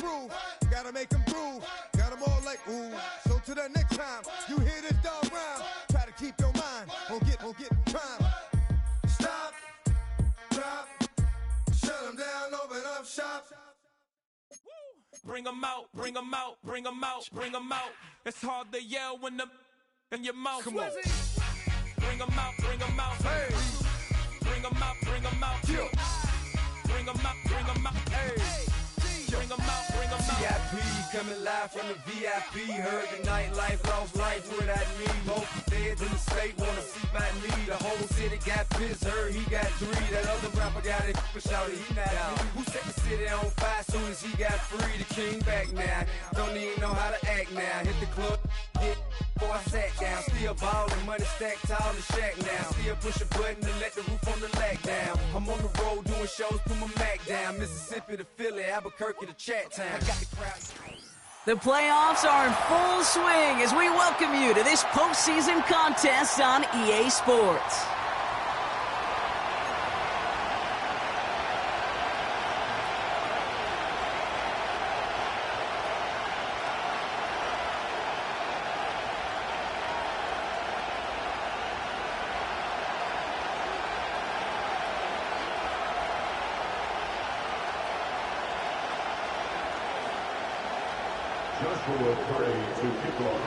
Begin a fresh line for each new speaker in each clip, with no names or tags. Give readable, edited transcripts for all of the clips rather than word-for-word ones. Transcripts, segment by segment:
groove. Gotta make them groove. Got them all like, ooh. So to the next time you hear this dog rhyme, try to keep your mind on get prime. Stop, drop, shut them down, open up shop.
Bring 'em out, bring 'em out, bring 'em out, bring 'em out. It's hard to yell when the in your mouth.
Come on.
Bring 'em out, bring 'em out.
Hey.
Bring 'em out, bring 'em out.
Yeah.
Bring 'em out, bring 'em out.
Hey.
Bring 'em out, bring 'em out.
VIP coming live from the VIP. Heard the nightlife, lost life without me. Most feds in the state wanna see my me. The whole city got pissed, heard he got 3. That other rapper got it, but shouted he not out. Who set the city on fire soon as he got free? The king back now, don't even know how to act now. Hit the club, hit. Before I sat down, still ballin', money stacked tall in shack now. Still push a button to let the roof on the lag down. I'm on the road doing shows, put my Mac down. Mississippi to Philly, Albuquerque to Chat Town. I got the crowd.
The playoffs are in full swing as we welcome you to this postseason contest on EA Sports.
Joshua Gray to kick off.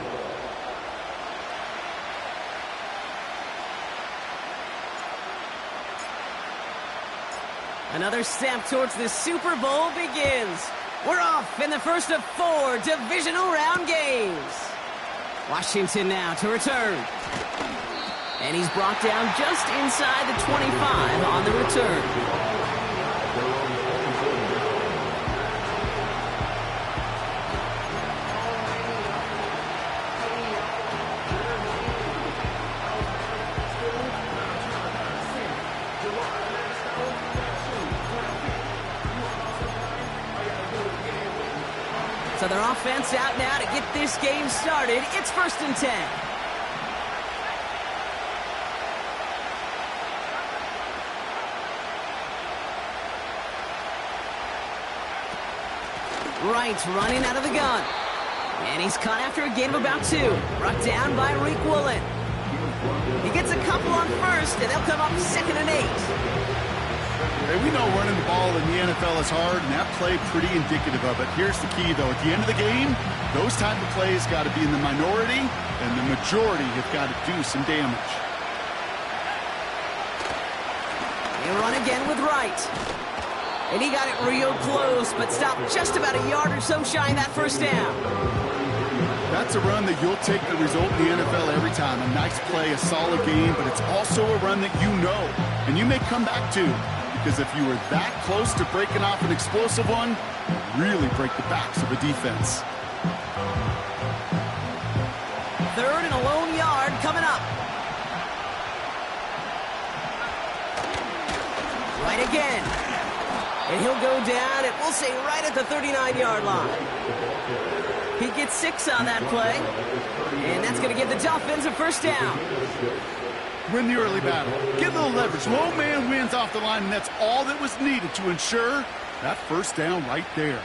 Another step towards the Super Bowl begins. We're off in the first of 4 divisional round games. Washington now to return. And he's brought down just inside the 25 on the return. So their offense out now to get this game started. It's 1st and 10. Wright's running out of the gun. And he's caught after a gain of about 2. Brought down by Reek Woolen. He gets a couple on first, and they'll come up 2nd and 8.
Hey, we know running the ball in the NFL is hard, and that play pretty indicative of it. Here's the key, though. At the end of the game, those type of plays got to be in the minority, and the majority have got to do some damage.
They run again with Wright. And he got it real close, but stopped just about a yard or so shy of that first down.
That's a run that you'll take the result in the NFL every time. A nice play, a solid game, but it's also a run that you know, and you may come back to. Because if you were that close to breaking off an explosive one, really break the backs of the defense.
3rd and a lone yard coming up. Right again. And he'll go down, and we'll say right at the 39-yard line. He gets 6 on that play. And that's going to give the Dolphins a first down.
Win the early battle. Get a little leverage. Low man wins off the line, and that's all that was needed to ensure that first down right there.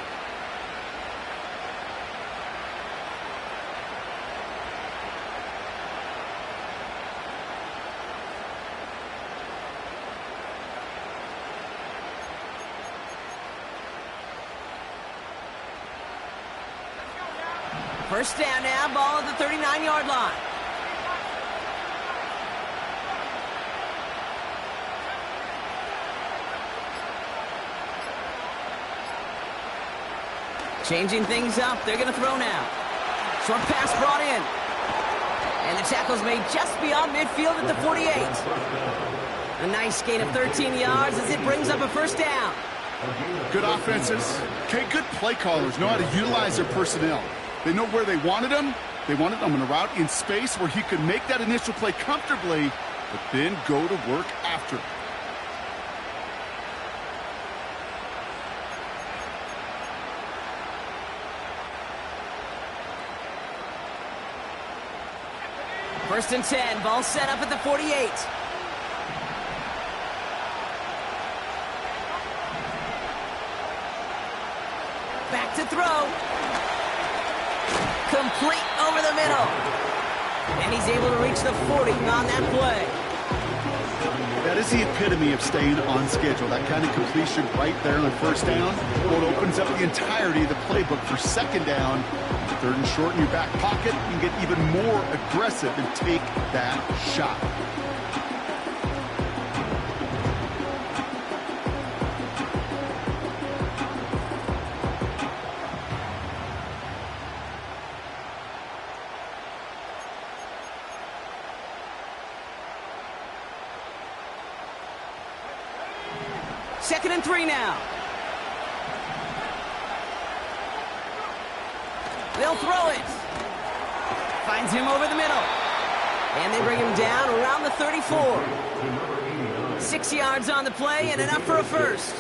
First down now, ball at the 39-yard line. Changing things up, they're going to throw now. Short pass brought in. And the tackle's made just beyond midfield at the 48. A nice gain of 13 yards as it brings up a first down.
Good offenses. Okay, good play callers know how to utilize their personnel. They know where they wanted them. They wanted them in a route in space where he could make that initial play comfortably, but then go to work after.
First and 10, ball set up at the 48. Back to throw. Complete over the middle. And he's able to reach the 40 on that play.
That is the epitome of staying on schedule. That kind of completion right there on first down. Well, it opens up the entirety of the playbook for second down. Third and short in your back pocket. You can get even more aggressive and take that shot.
Second and 3 now. They'll throw it. Finds him over the middle. And they bring him down around the 34. 6 yards on the play and enough for a first.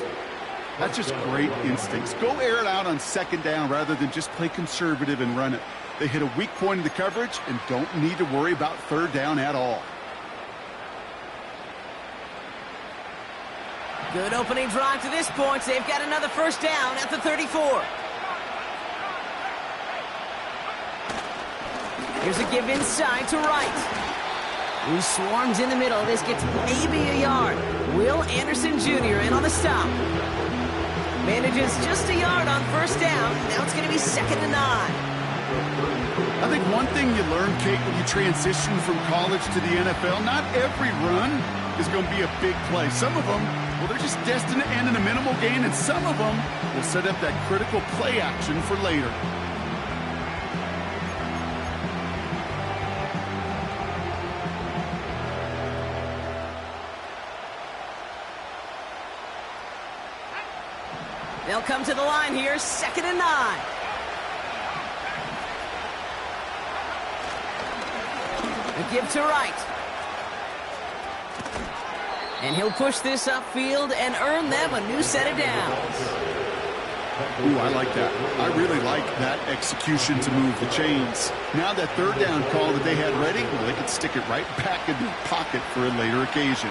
That's just great instincts. Go air it out on second down rather than just play conservative and run it. They hit a weak point in the coverage and don't need to worry about third down at all.
Good opening drive to this point. They've got another first down at the 34. Here's a give inside to Wright, who swarms in the middle. This gets maybe a yard. Will Anderson Jr. in on the stop. Manages just a yard on first down. Now it's going to be 2nd and 9.
I think one thing you learn, Kate, when you transition from college to the NFL, not every run is going to be a big play. Some of them, well, they're just destined to end in a minimal gain, and some of them will set up that critical play action for later.
They'll come to the line here, 2nd and 9. A give to Wright. And he'll push this upfield and earn them a new set of downs.
Ooh, I like that. I really like that execution to move the chains. Now that third down call that they had ready, well, they could stick it right back in their pocket for a later occasion.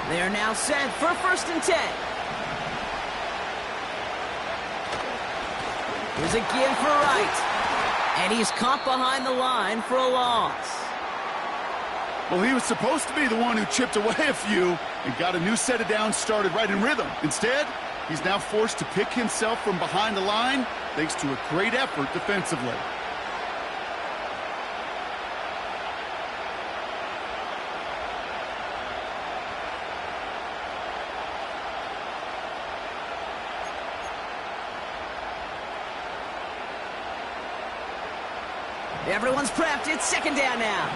They are now set for 1st and 10. Here's a give for Wright. And he's caught behind the line for a loss.
Well, he was supposed to be the one who chipped away a few and got a new set of downs started right in rhythm. Instead, he's now forced to pick himself from behind the line thanks to a great effort defensively.
Everyone's prepped. It's 2nd down now.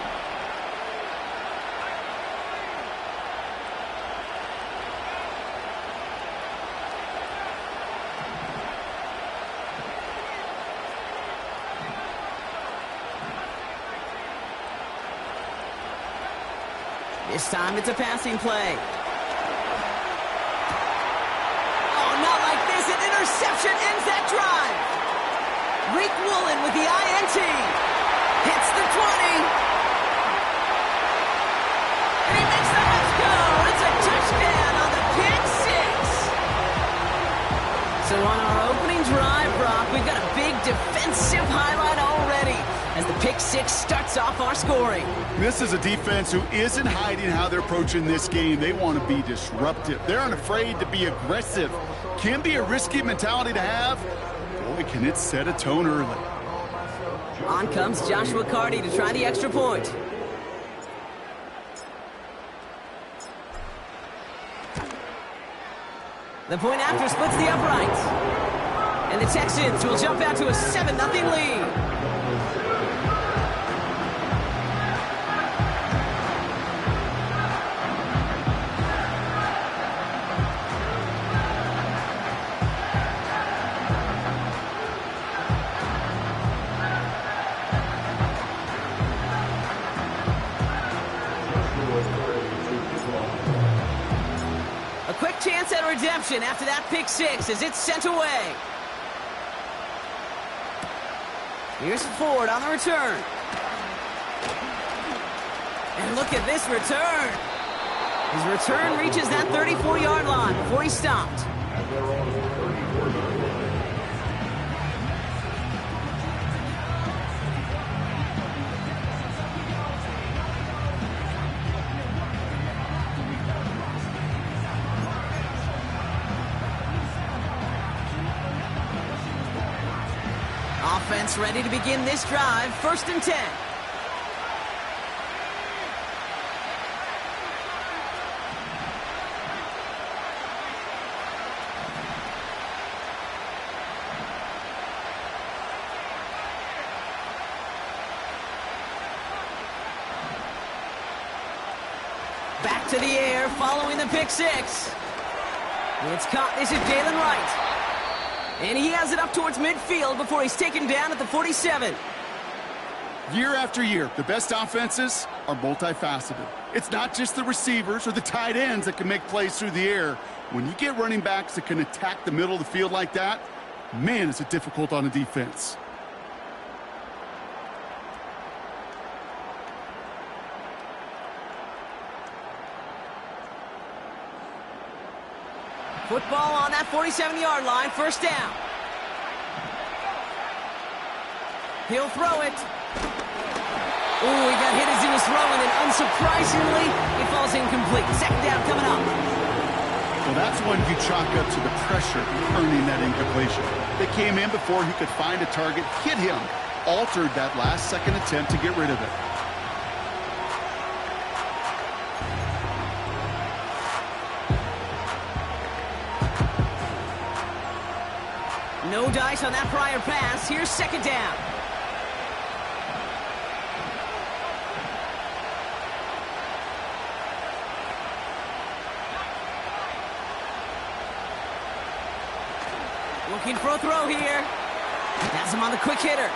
This time it's a passing play. Oh, not like this. An interception ends that drive. Reek Woolen with the INT. Hits the 20. And he makes the Mets go. It's a touchdown on the pick six. So on our opening drive, Brock, we've got a big defensive highlight already as the pick six starts off our scoring.
This is a defense who isn't hiding how they're approaching this game. They want to be disruptive. They're unafraid to be aggressive. Can be a risky mentality to have. Boy, can it set a tone early.
On comes Joshua Carty to try the extra point. The point after splits the uprights. And the Texans will jump out to a 7-0 lead. their redemption after that pick six as it's sent away. Here's Ford on the return. And look at this return. His return reaches that 34-yard line before he stopped. Offense ready to begin this drive. 1st and 10. Back to the air following the pick six. It's caught. This is Jalen Wright. And he has it up towards midfield before he's taken down at the 47.
Year after year, the best offenses are multifaceted. It's not just the receivers or the tight ends that can make plays through the air. When you get running backs that can attack the middle of the field like that, man, is it difficult on a defense.
Football on that 47-yard line, 1st down. He'll throw it. Ooh, he got hit as he was throwing, and unsurprisingly, it falls incomplete. 2nd down coming up.
Well, that's when you chalk up to the pressure earning that incompletion. They came in before he could find a target, hit him, altered that last-second attempt to get rid of it.
No dice on that prior pass. Here's 2nd down. Looking for a throw here. Has him on the quick hitter.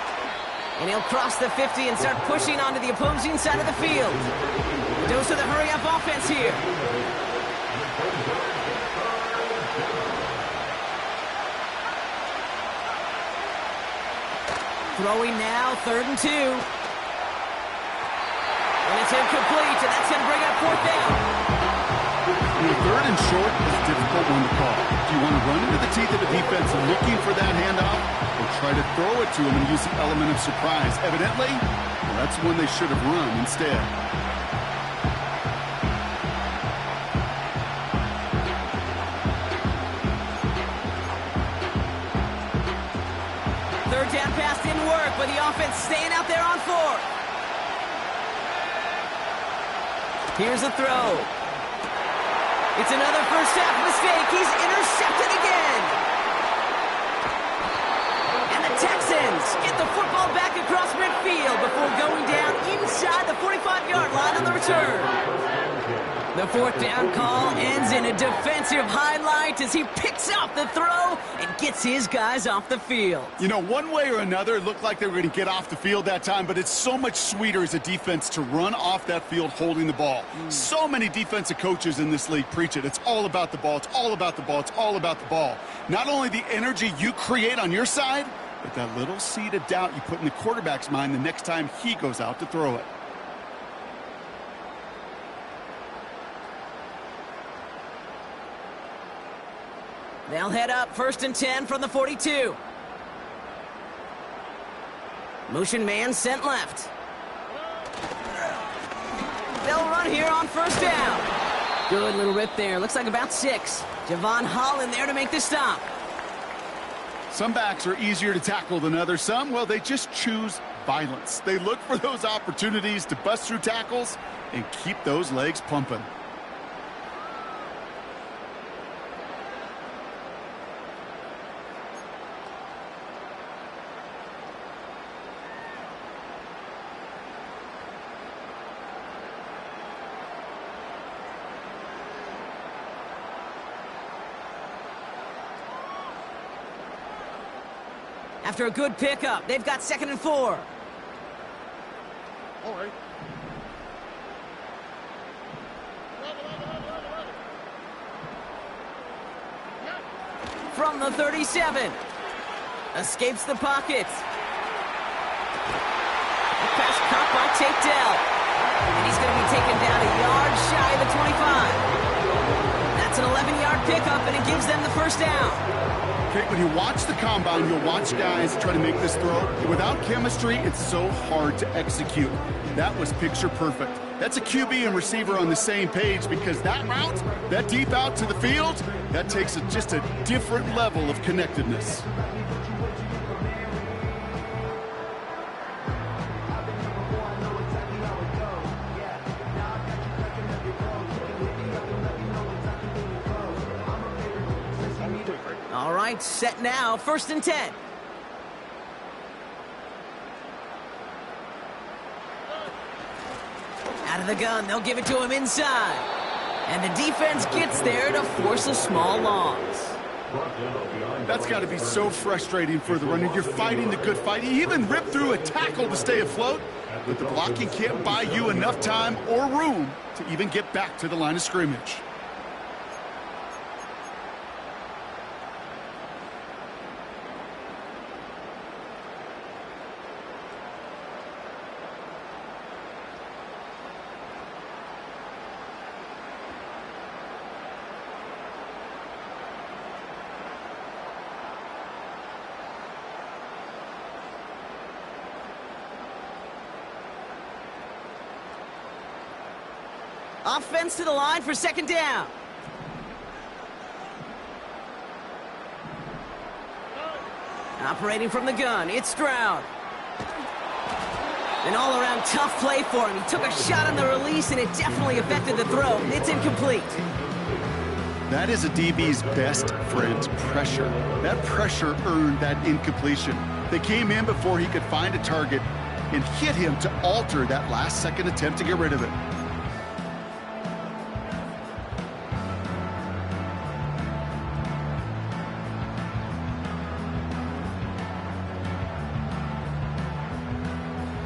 And he'll cross the 50 and start pushing onto the opposing side of the field. Dose of the hurry-up offense here. Throwing now, 3rd and 2. And it's incomplete, and that's going to bring up 4th down.
3rd and short is a difficult one to call. Do you want to run into the teeth of the defense looking for that handoff, or try to throw it to him and use the element of surprise? Evidently, well, that's one they should have run instead.
Down pass didn't work, but the offense staying out there on 4th. Here's a throw. It's another first half mistake. He's intercepted again. And the Texans get the football back across midfield before going down inside the 45-yard line on the return. The 4th down call ends in a defensive highlight as he picks up the throw and gets his guys off the field.
You know, one way or another, it looked like they were going to get off the field that time, but it's so much sweeter as a defense to run off that field holding the ball. So many defensive coaches in this league preach it. It's all about the ball. It's all about the ball. It's all about the ball. Not only the energy you create on your side, but that little seed of doubt you put in the quarterback's mind the next time he goes out to throw it.
They'll head up 1st and 10 from the 42. Motion man sent left. They'll run here on 1st down. Good little rip there. Looks like about 6. Javon Holland there to make the stop.
Some backs are easier to tackle than others. Some, well, they just choose violence. They look for those opportunities to bust through tackles and keep those legs pumping.
After a good pickup, they've got 2nd and 4.
All right.
from the 37. Escapes the pocket. Pass caught by Tate Dell. And he's going to be taken down a yard shy of the 25. That's an 11-yard pickup, and it gives them the first down.
Okay, when you watch the combine, you'll watch guys try to make this throw. Without chemistry, it's so hard to execute. That was picture perfect. That's a QB and receiver on the same page, because that route, that deep out to the field, that takes just a different level of connectedness.
All right, set now, 1st and 10. Out of the gun, they'll give it to him inside. And the defense gets there to force a small loss.
That's got to be so frustrating for the runner. You're fighting the good fight. You even rip through a tackle to stay afloat, but the blocking can't buy you enough time or room to even get back to the line of scrimmage.
Offense to the line for 2nd down. Operating from the gun, it's Stroud. An all-around tough play for him. He took a shot on the release, and it definitely affected the throw. It's incomplete.
That is a DB's best friend, pressure. That pressure earned that incompletion. They came in before he could find a target and hit him to alter that last-second attempt to get rid of it.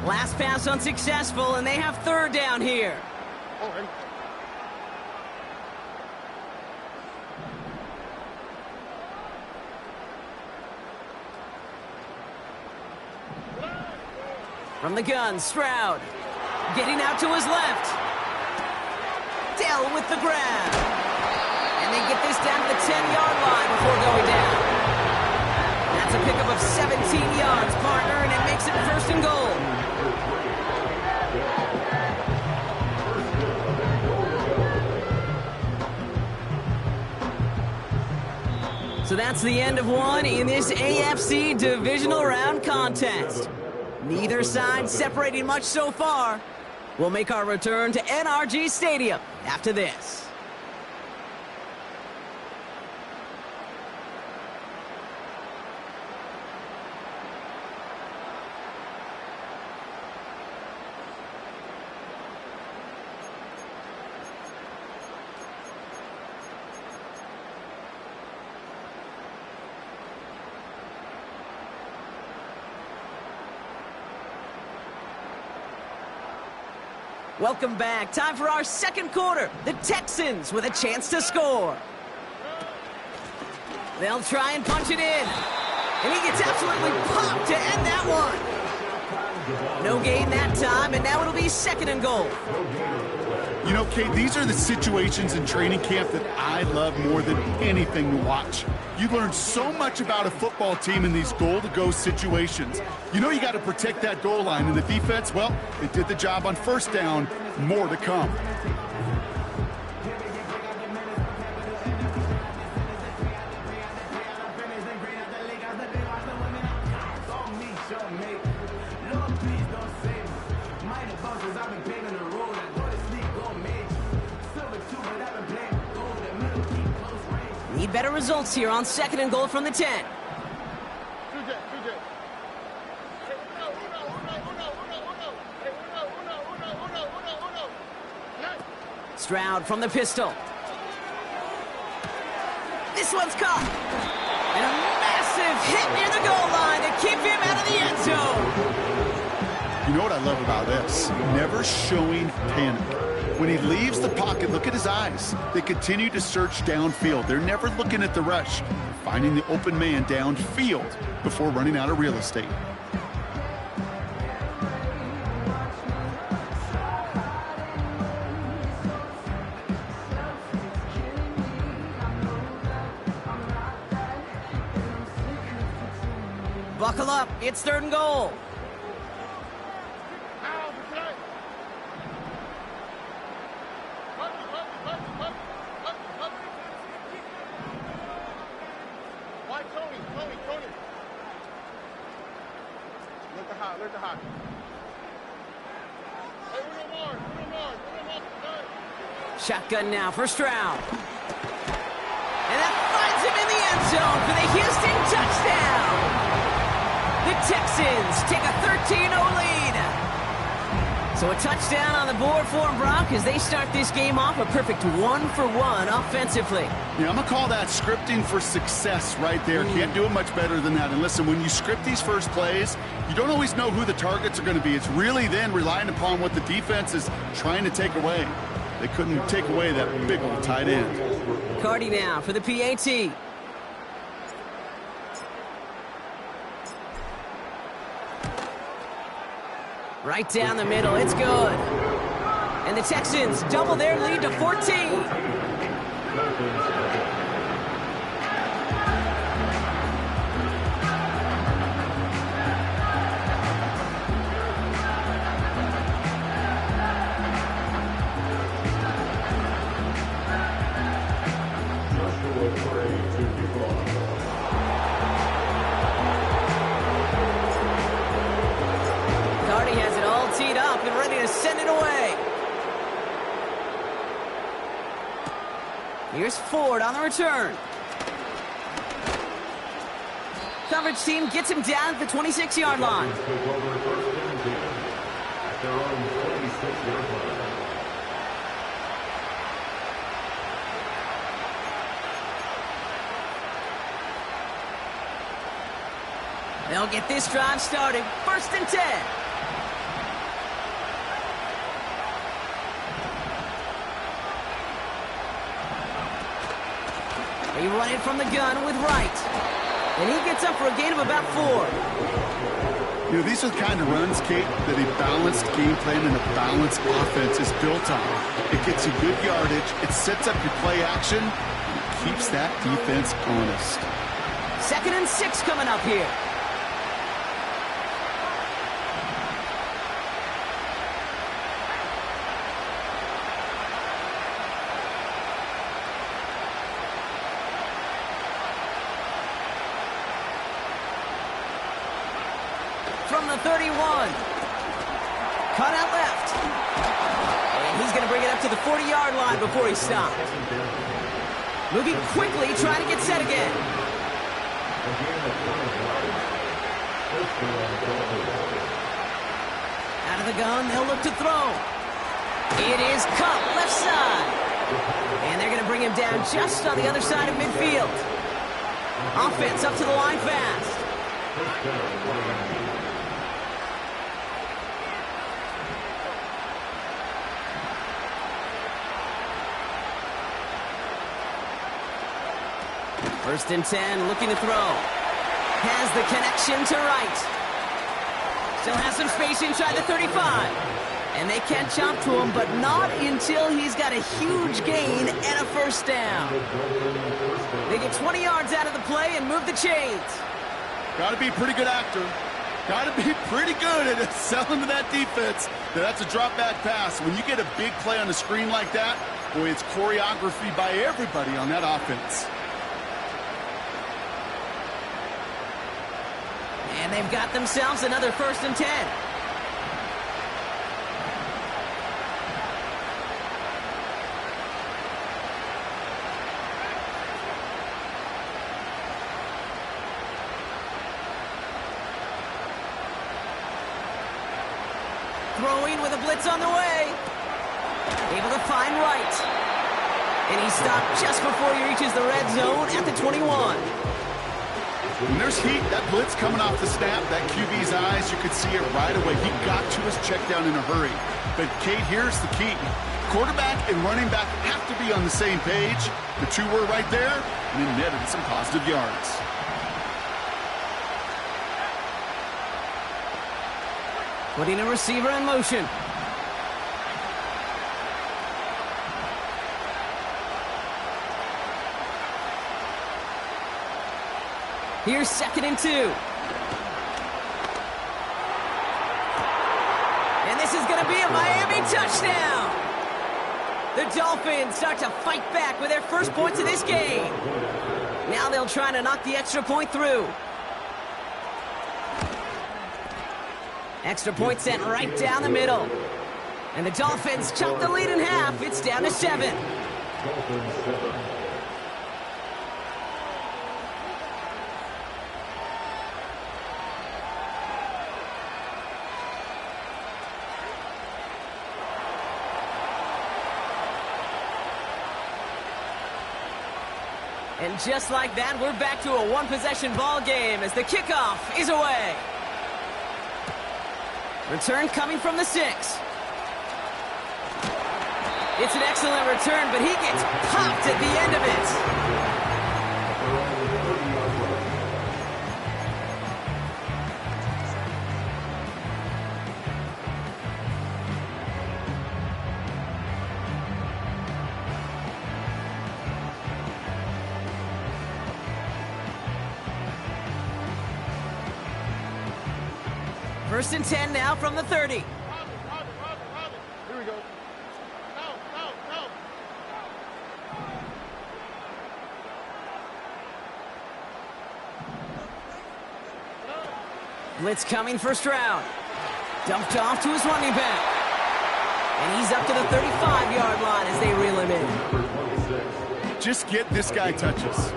Last pass unsuccessful, and they have 3rd down here. From the gun, Stroud. Getting out to his left. Dell with the grab. And they get this down to the 10-yard line before going down. That's a pickup of 17 yards, partner, and it makes it 1st and goal. So that's the end of one in this AFC divisional round contest. Neither side separating much so far. We'll make our return to NRG Stadium after this. Welcome back. Time for our 2nd quarter. The Texans with a chance to score. They'll try and punch it in. And he gets absolutely popped to end that one. No gain that time, and now it'll be 2nd and goal.
You know, Kate, these are the situations in training camp that I love more than anything to watch. You learn so much about a football team in these goal-to-go situations. You know you got to protect that goal line, and the defense, well, they did the job on 1st down. More to come.
Need better results here on 2nd and goal from the 10. Stroud from the pistol. This one's caught. And a massive hit near the goal line to keep him out of the end zone.
You know what I love about this? Never showing panic. When he leaves the pocket, look at his eyes. They continue to search downfield. They're never looking at the rush. finding the open man downfield before running out of real estate.
Buckle up, it's 3rd and goal. Shotgun now, first round. And that finds him in the end zone for the Houston touchdown. The Texans take a 13-0 lead. So a touchdown on the board for them, Brock, as they start this game off a perfect 1-for-1 offensively.
Yeah, I'm going to call that scripting for success right there. Can't do it much better than that. And listen, when you script these first plays, you don't always know who the targets are going to be. It's really then relying upon what the defense is trying to take away. They couldn't take away that big old tight end.
Cardi now for the PAT. Right down the middle, it's good. And the Texans double their lead to 14. Send it away. Here's Ford on the return. Coverage team gets him down at the 26-yard line. They'll get this drive started. 1st and 10. They run it from the gun with Wright. And he gets up for a gain of about 4.
You know, these are the kind of runs, Kate, that a balanced game plan and a balanced offense is built on. It gets you good yardage, it sets up your play action, and it keeps that defense honest.
2nd and 6 coming up here. From the 31. Cut out left. And he's going to bring it up to the 40-yard line before he stopped. Moving quickly, trying to get set again. Out of the gun, they'll look to throw. It is cut left side. And they're going to bring him down just on the other side of midfield. Offense up to the line fast. First and 10, looking to throw. Has the connection to Wright. Still has some space inside the 35. And they can't jump to him, but not until he's got a huge gain and a first down. They get 20 yards out of the play and move the chains.
Got to be a pretty good actor. Got to be pretty good at selling to that defense. That's a drop back pass. When you get a big play on the screen like that, boy, it's choreography by everybody on that offense.
And they've got themselves another 1st and 10. Throwing with a blitz on the way. Able to find Wright. And he stopped just before he reaches the red zone at the 21.
When there's heat, that blitz coming off the snap, that QB's eyes, you could see it right away. He got to his check down in a hurry. But, Kate, here's the key. Quarterback and running back have to be on the same page. The two were right there, and it netted some positive yards.
Putting a receiver in motion. Here's 2nd and 2. And this is going to be a Miami touchdown. The Dolphins start to fight back with their first points of this game. Now they'll try to knock the extra point through. Extra point sent right down the middle. And the Dolphins chop the lead in half. It's down to 7. And just like that, we're back to a one-possession ball game as the kickoff is away. Return coming from the 6. It's an excellent return, but he gets popped at the end of it. First and 10 now from the 30.
Here we go. No.
Blitz coming for Stroud. Dumped off to his running back. And he's up to the 35-yard line as they reel him in.
Just get this guy touches.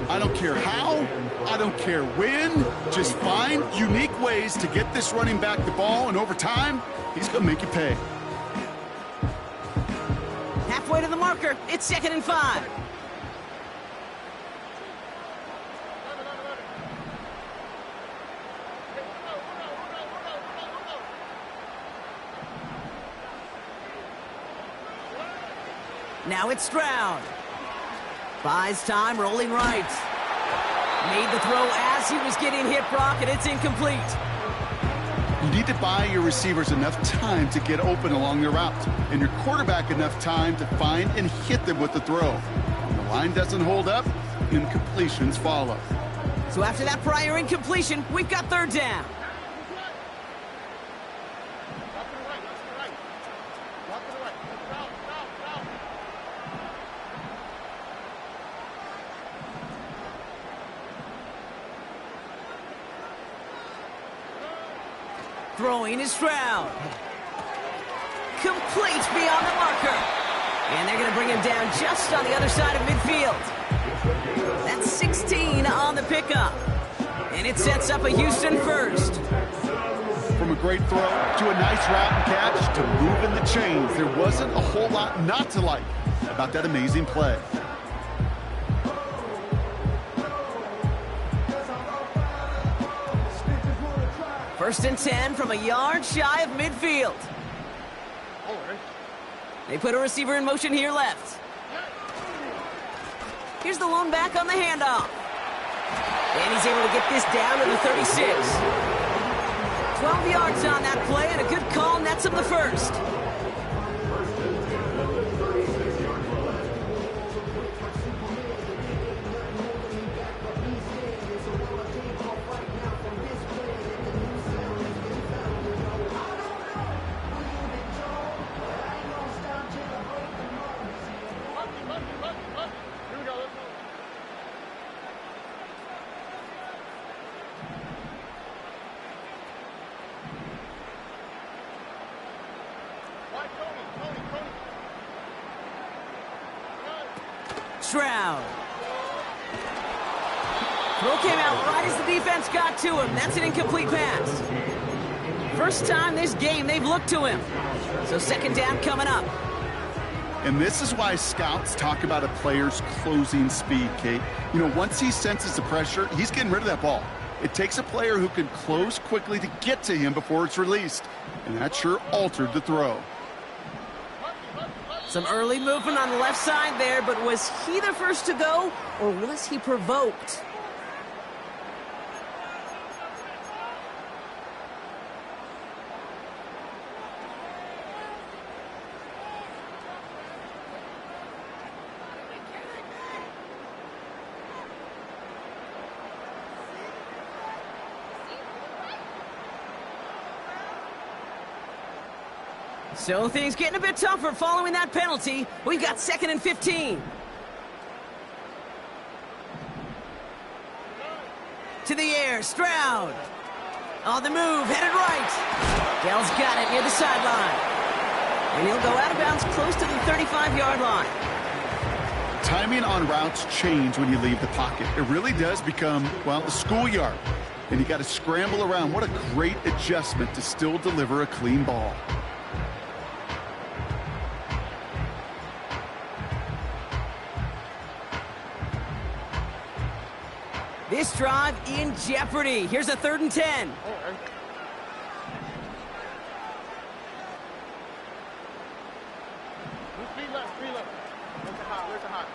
I don't care how, I don't care when. Just find unique ways to get this running back the ball, and over time, he's going to make you pay.
Halfway to the marker, it's 2nd and 5. Now it's Stroud. Buys time, rolling right. Made the throw as he was getting hit, Brock, and it's incomplete.
You need to buy your receivers enough time to get open along their route, and your quarterback enough time to find and hit them with the throw. When the line doesn't hold up, incompletions follow.
So after that prior incompletion, we've got 3rd down. Throwing is Stroud. Complete beyond the marker. And they're going to bring him down just on the other side of midfield. That's 16 on the pickup. And it sets up a Houston first.
From a great throw to a nice route and catch to moving the chains, there wasn't a whole lot not to like about that amazing play.
First and 10 from a yard shy of midfield. They put a receiver in motion here left. Here's the lone back on the handoff. And he's able to get this down to the 36. 12 yards on that play, and a good call nets him the first. Stroud. Throw came out right as the defense got to him. That's an incomplete pass. First time this game they've looked to him. So 2nd down coming up.
And this is why scouts talk about a player's closing speed, Kate. You know, once he senses the pressure, he's getting rid of that ball. It takes a player who can close quickly to get to him before it's released. And that sure altered the throw.
Some early movement on the left side there, but was he the first to go, or was he provoked? So things getting a bit tougher following that penalty. We've got 2nd and 15. To the air, Stroud. On the move, headed right. Dell's got it near the sideline. And he'll go out of bounds close to the 35-yard line.
Timing on routes change when you leave the pocket. It really does become, well, the schoolyard. And you got to scramble around. What a great adjustment to still deliver a clean ball.
This drive in jeopardy. Here's a 3rd and 10.
Three left. Where's the hot?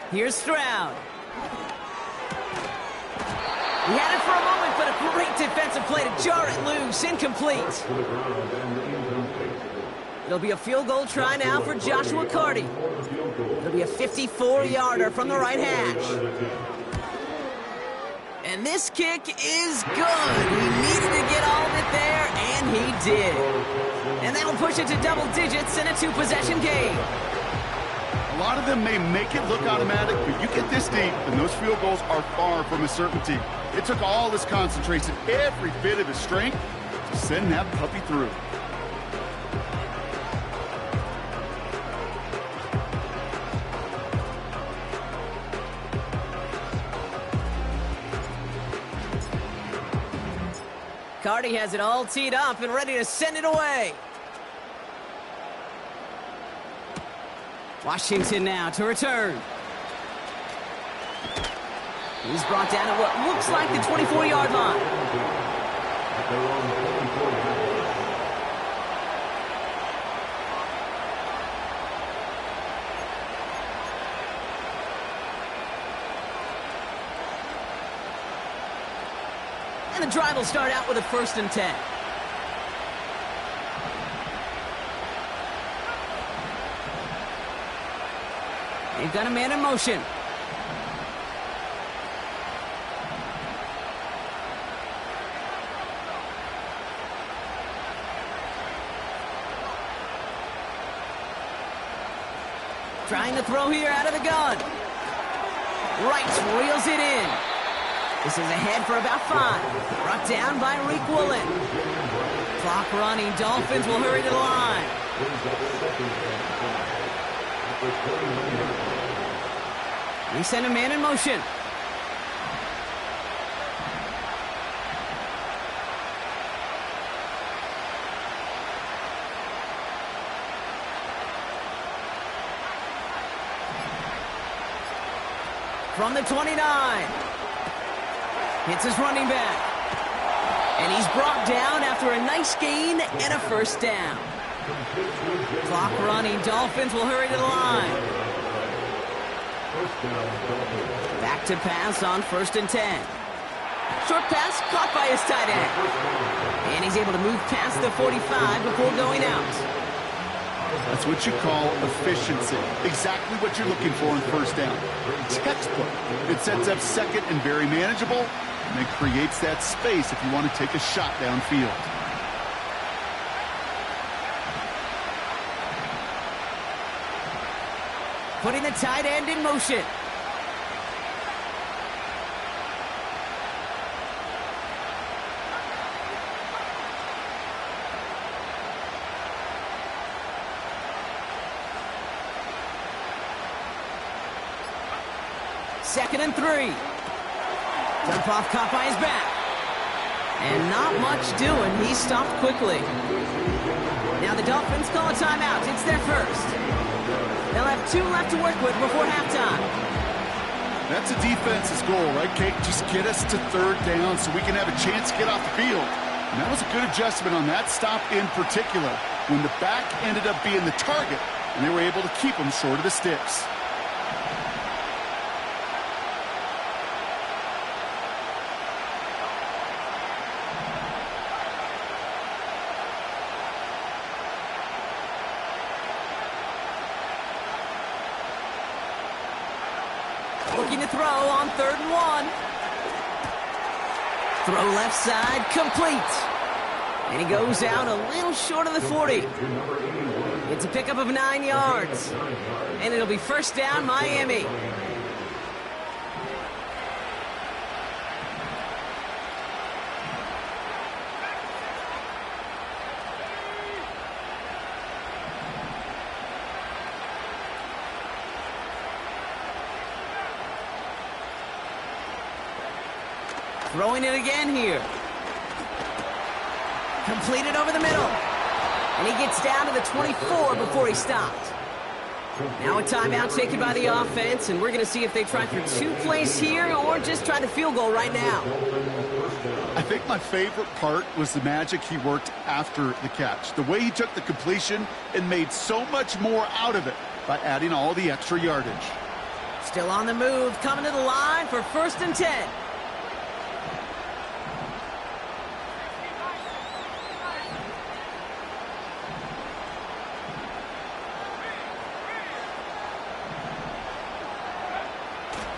Here's Stroud. He had it for a moment, but a great defensive play to jar it loose. Incomplete. It'll be a field goal try now for Joshua Carty. It'll be a 54-yarder from the right hash. And this kick is good. He needed to get all of it there, and he did. And that'll push it to double digits in a 2-possession game.
A lot of them may make it look automatic, but you get this deep, and those field goals are far from a certainty. It took all his concentration, every bit of his strength, to send that puppy through.
Carty has it all teed up and ready to send it away. Washington now to return. He's brought down at what looks like the 24-yard line. And the drive will start out with a 1st and 10. They've got a man in motion. Trying to throw here out of the gun. Right, reels it in. This is ahead for about 5. Brought down by Reek Woolen. Clock running. Dolphins will hurry to the line. We send a man in motion. From the 29. Hits his running back. And he's brought down after a nice gain and a 1st down. Clock running. Dolphins will hurry to the line. Back to pass on 1st and 10. Short pass caught by his tight end. And he's able to move past the 45 before going out.
That's what you call efficiency. Exactly what you're looking for in 1st down. Textbook. It sets up 2nd and very manageable, and it creates that space if you want to take a shot downfield.
Putting the tight end in motion. Second and 3. Dump-off caught by his back. And not much doing. He stopped quickly. Now the Dolphins call a timeout. It's their first. They'll have 2 left to work with before halftime.
That's a defense's goal, right, Kate? Just get us to third down so we can have a chance to get off the field. And that was a good adjustment on that stop in particular, when the back ended up being the target, and they were able to keep them short of the sticks.
Looking to throw on 3rd and 1. Throw left side, complete. And he goes out a little short of the 40. It's a pickup of 9 yards. And it'll be first down, Miami. Throwing it again here. Completed over the middle. And he gets down to the 24 before he stopped. Now a timeout taken by the offense, and we're going to see if they try for 2 plays here or just try the field goal right now.
I think my favorite part was the magic he worked after the catch. The way he took the completion and made so much more out of it by adding all the extra yardage.
Still on the move, coming to the line for 1st and 10.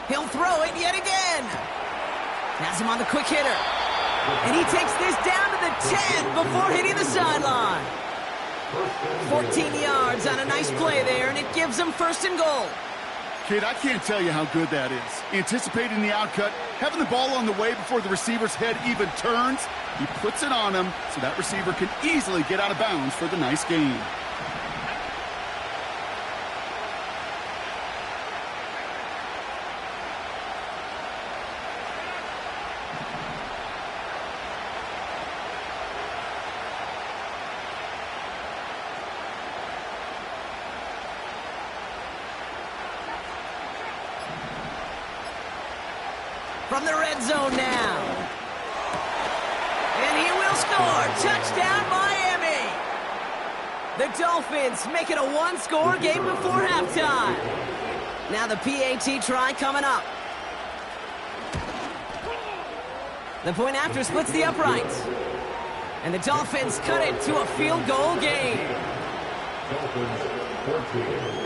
He'll throw it yet again. Has him on the quick hitter. And he takes this down to the 10 before hitting the sideline. 14 yards on a nice play there, and it gives him 1st and goal.
Kid, I can't tell you how good that is. Anticipating the outcut, having the ball on the way before the receiver's head even turns, he puts it on him so that receiver can easily get out of bounds for the nice gain.
From the red zone now. And he will score. Touchdown, Miami. The Dolphins make it a 1-score game before halftime. Now the PAT try coming up. The point after splits the uprights. And the Dolphins cut it to a field goal game.
Dolphins 14.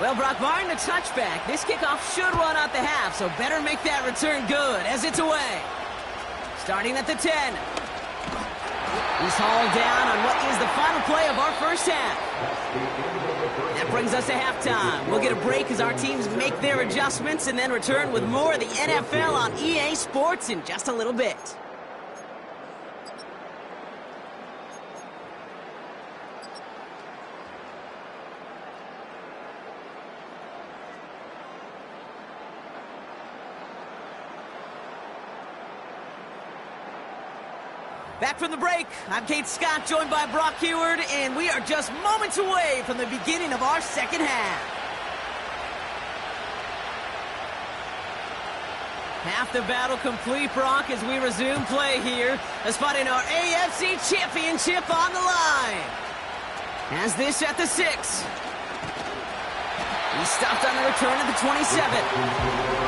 Well, Brock, barring the touchback, this kickoff should run out the half, so better make that return good as it's away. Starting at the 10. He's hauled down on what is the final play of our first half. That brings us to halftime. We'll get a break as our teams make their adjustments and then return with more of the NFL on EA Sports in just a little bit. Back from the break, I'm Kate Scott, joined by Brock Heward, and we are just moments away from the beginning of our second half. Half the battle complete, Brock, as we resume play here, spotting our AFC Championship on the line. Has this at the 6. He stopped on the return at the 27.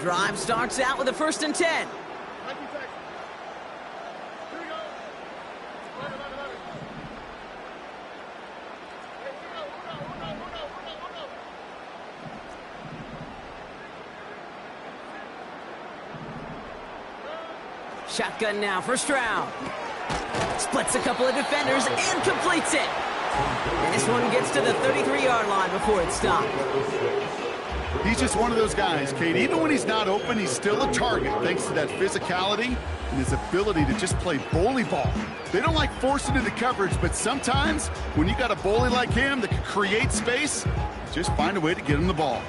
Drive starts out with a 1st and 10. Shotgun now for Stroud. Splits a couple of defenders and completes it. And this one gets to the 33-yard line before it's stopped.
He's just one of those guys, Kate. Even when he's not open, he's still a target thanks to that physicality and his ability to just play bully ball. They don't like forcing into coverage, but sometimes when you got a bully like him that can create space, just find a way to get him the ball.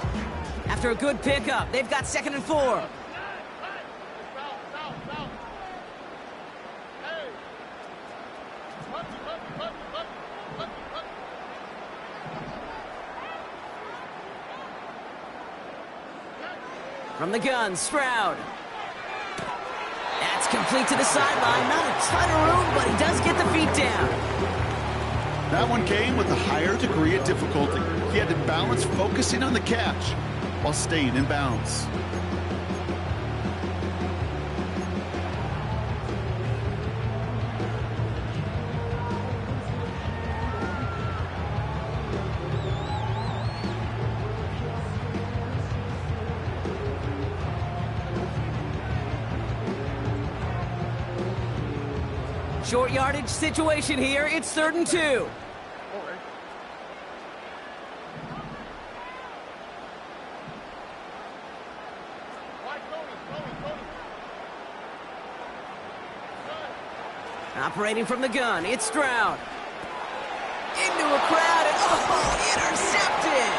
After a good pickup, they've got 2nd and 4. From the gun, Stroud. That's complete to the sideline. Not a ton of room, but he does get the feet down.
That one came with a higher degree of difficulty. He had to balance focusing on the catch while staying in bounds.
Short yardage situation here. It's 3rd and 2. Operating from the gun, it's Stroud. Into a crowd and intercepted.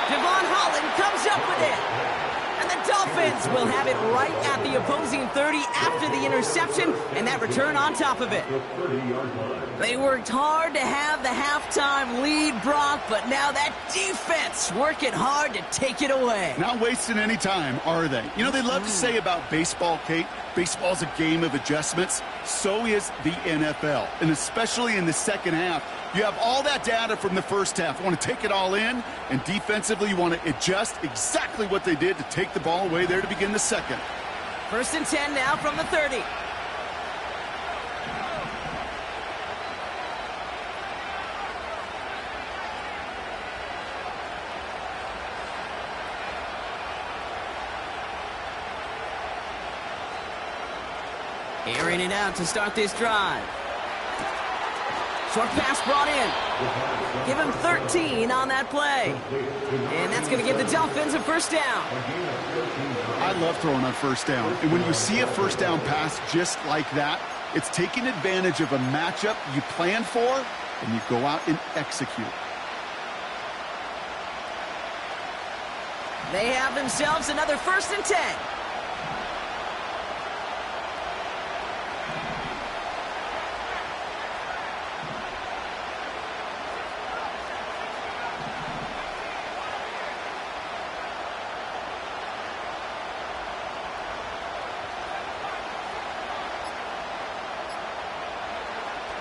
Devon Holland comes up with it. And the Dolphins will have it right at the opposing 30 after the interception, and that return on top of it. They worked hard to have the halftime lead, Brock, but now that defense working hard to take it away.
Not wasting any time, are they? You know, they love to say about baseball, Kate, baseball's a game of adjustments. So is the NFL, and especially in the second half. You have all that data from the first half. You want to take it all in, and defensively you want to adjust exactly what they did to take the ball away there to begin the second.
1st and 10 now from the 30. Airing it out to start this drive. Short pass brought in. Give him 13 on that play. And that's going to give the Dolphins a 1st down.
I love throwing on 1st down. And when you see a 1st down pass just like that, it's taking advantage of a matchup you plan for, and you go out and execute.
They have themselves another 1st and 10.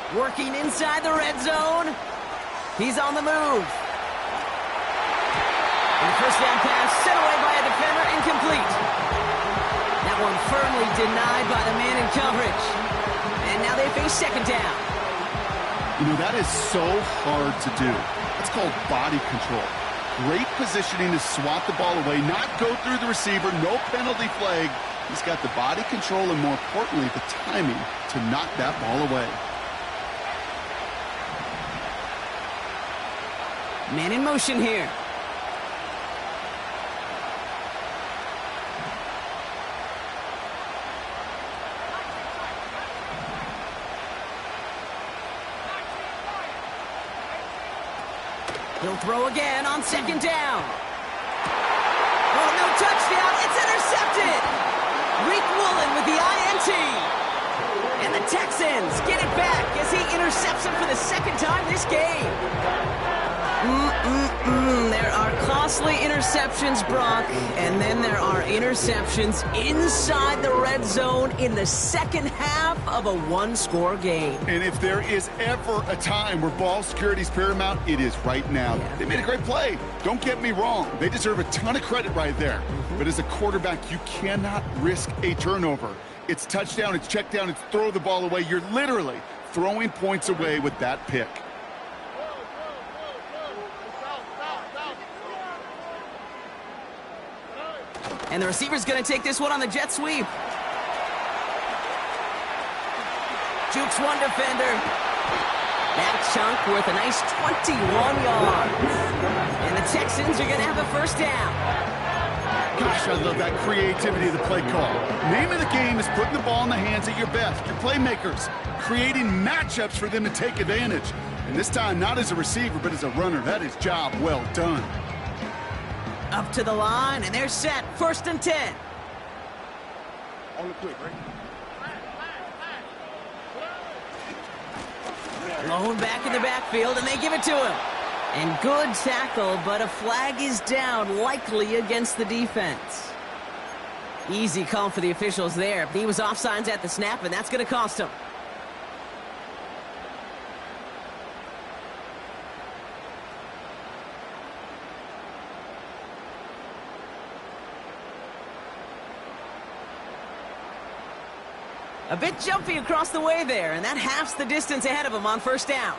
Working inside the red zone. He's on the move. And the 1st down pass sent away by a defender, incomplete. That one firmly denied by the man in coverage. And now they face 2nd down.
You know, that is so hard to do. It's called body control. Great positioning to swat the ball away, not go through the receiver, no penalty flag. He's got the body control and, more importantly, the timing to knock that ball away.
Man in motion here. He'll throw again on 2nd down. Oh, no touchdown. It's intercepted. Reek Woolen with the INT. And the Texans get it back as he intercepts him for the 2nd time this game. There are costly interceptions, Brock, and then there are interceptions inside the red zone in the 2nd half of a 1-score game.
And if there is ever a time where ball security is paramount, it is right now. Yeah. They made a great play. Don't get me wrong. They deserve a ton of credit right there. But as a quarterback, you cannot risk a turnover. It's touchdown, it's check down, it's throw the ball away. You're literally throwing points away with that pick.
And the receiver's going to take this one on the jet sweep. Jukes one defender. That chunk worth a nice 21 yards. And the Texans are going to have a first down.
Gosh, I love that creativity of the play call. Name of the game is putting the ball in the hands of your best, your playmakers, creating matchups for them to take advantage. And this time, not as a receiver, but as a runner. That is job well done.
Up to the line, and they're set. 1st and 10.
On the quick, right?
Lone back in the backfield, and they give it to him. And good tackle, but a flag is down, likely against the defense. Easy call for the officials there. He was offsides at the snap, and that's going to cost him. A bit jumpy across the way there, and that halves the distance ahead of him on 1st down.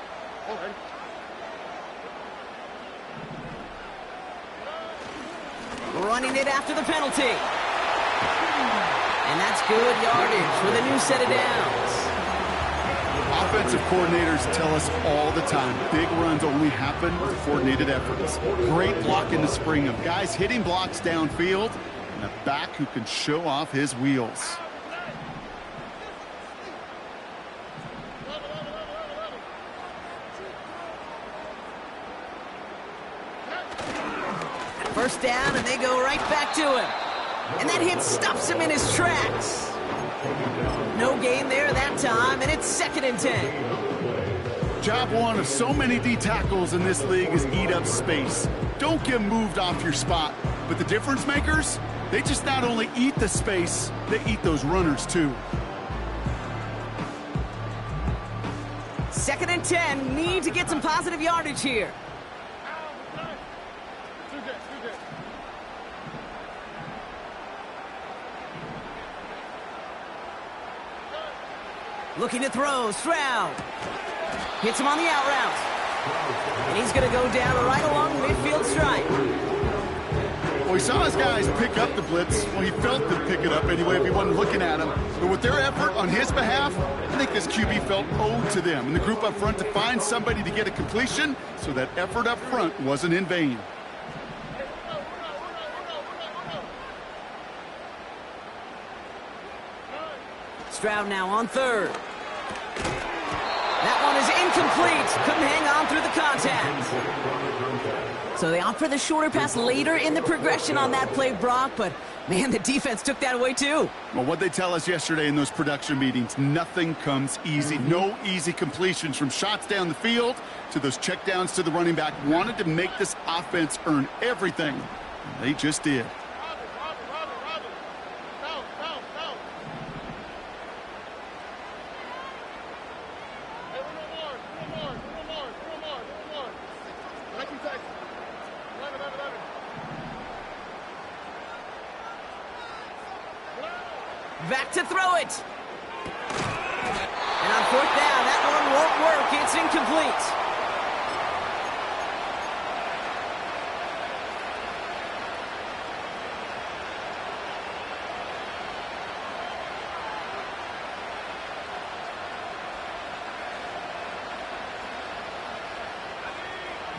Okay.
Running it after the penalty. And that's good yardage with a new set of downs.
Offensive coordinators tell us all the time, big runs only happen with coordinated efforts. Great block in the spring of guys hitting blocks downfield, and a back who can show off his wheels.
First down, and they go right back to him. And that hit stops him in his tracks. No gain there that time, and it's 2nd and 10.
Job one of so many D tackles in this league is eat up space. Don't get moved off your spot. But the difference makers, they just not only eat the space, they eat those runners too.
2nd and 10, need to get some positive yardage here. Looking to throw, Stroud. Hits him on the out route. And he's going to go down right along the midfield stripe.
Well, he saw his guys pick up the blitz. Well, he felt them pick it up anyway if he wasn't looking at him. But with their effort on his behalf, I think this QB felt owed to them and the group up front to find somebody to get a completion, so that effort up front wasn't in vain.
Stroud now on 3rd. That one is incomplete. Couldn't hang on through the contact. So they opt for the shorter pass later in the progression on that play, Brock, but man, the defense took that away too.
Well, what they tell us yesterday in those production meetings, nothing comes easy. No easy completions, from shots down the field to those checkdowns to the running back. Wanted to make this offense earn everything. And they just did.
Back to throw it. And on 4th down, that one won't work. It's incomplete.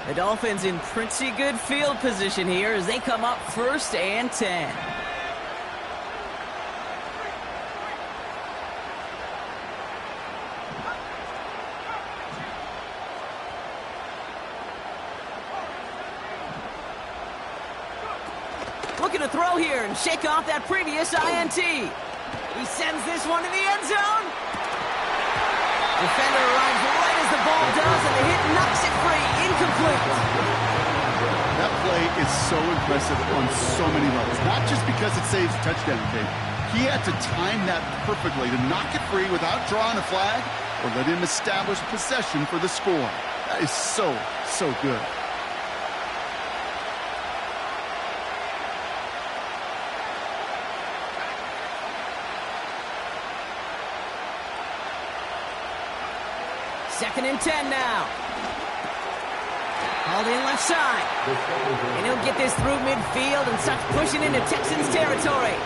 The Dolphins in pretty good field position here as they come up 1st and 10. Looking to throw here and shake off that previous INT. He sends this one to the end zone. Defender arrives right as the ball does, and the hit knocks it free. Incomplete.
That play is so impressive on so many levels. Not just because it saves a touchdown, Kate. He had to time that perfectly to knock it free without drawing a flag or let him establish possession for the score. That is so good.
Second and 10 now. Called in left side. And he'll get this through midfield and starts pushing into Texans territory.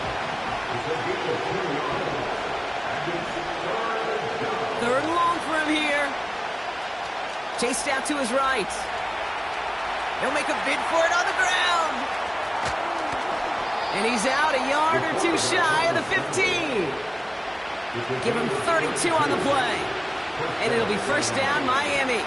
3rd Chased out to his right. He'll make a bid for it on the ground. And he's out a yard or two shy of the 15. Give him 32 on the play. And it'll be first down, Miami.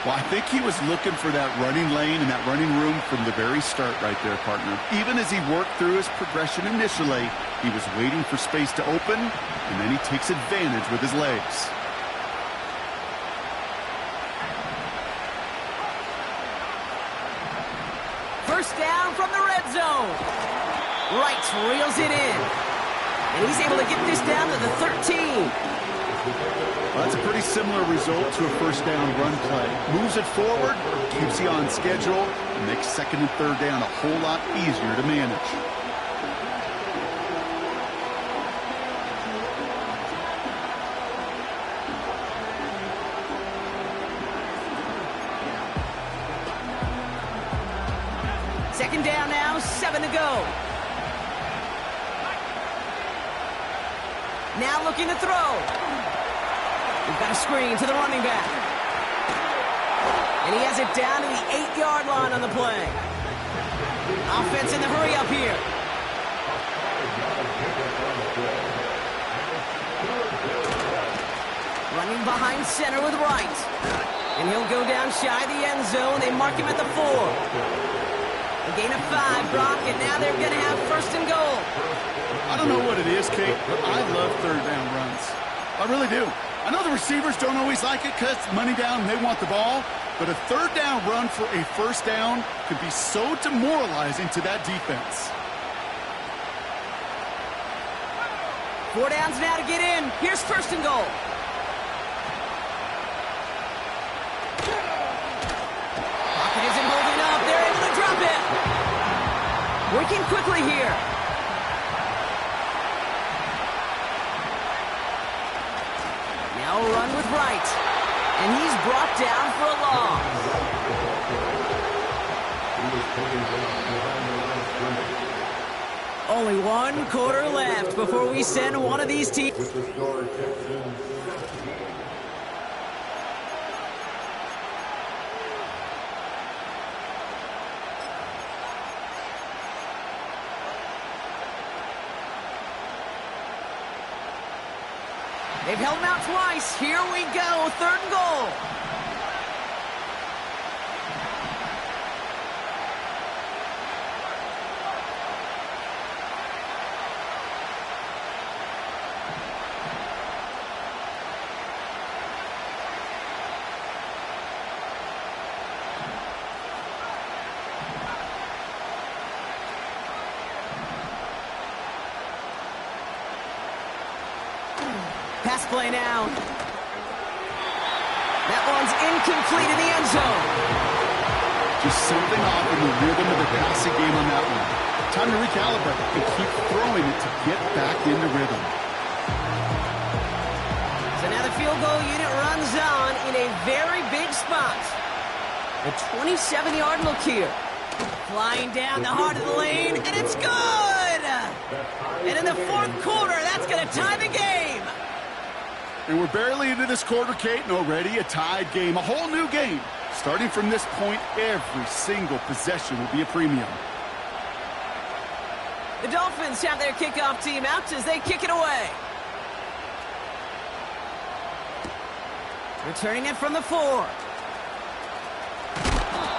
Well, I think he was looking for that running lane and that running room from the very start right there, partner. Even as he worked through his progression initially, he was waiting for space to open, and then he takes advantage with his legs.
First down from the red zone. Wright reels it in. And he's able to get this down to the 13.
Well, that's a pretty similar result to a first down run play. Moves it forward, keeps you on schedule, and makes second and third down a whole lot easier to manage.
Second down now, 7 to go. Now looking to throw. We've got a screen to the running back. And he has it down to the 8-yard line on the play. Offense in the hurry up here. Running behind center with Wright. And he'll go down shy of the end zone. They mark him at the 4. A gain of 5, Brock, and now they're going to have first and goal.
I don't know what it is, Kate, but I love third down runs. I really do. I know the receivers don't always like it because money down and they want the ball, but a third down run for a first down could be so demoralizing to that defense.
4 downs now to get in. Here's first and goal. Pocket isn't holding up. They're able to drop it. Working quickly here. Now a run with Wright. And he's brought down for a loss. Only 1 quarter left before we send one of these teams. They've held him out twice. Here we go. Third and goal. Pass play now. That one's incomplete in the end zone.
Just something off in the rhythm of the passing game on that one. Time to recalibrate and keep throwing it to get back into rhythm.
So now the field goal unit runs on in a very big spot. A 27-yard look here. Flying down the heart of the lane, and it's good! And in the fourth quarter, that's going to tie the game.
And we're barely into this quarter, Kate, and already a tied game, a whole new game. Starting from this point, every single possession will be a premium.
The Dolphins have their kickoff team out as they kick it away. Returning it from the 4.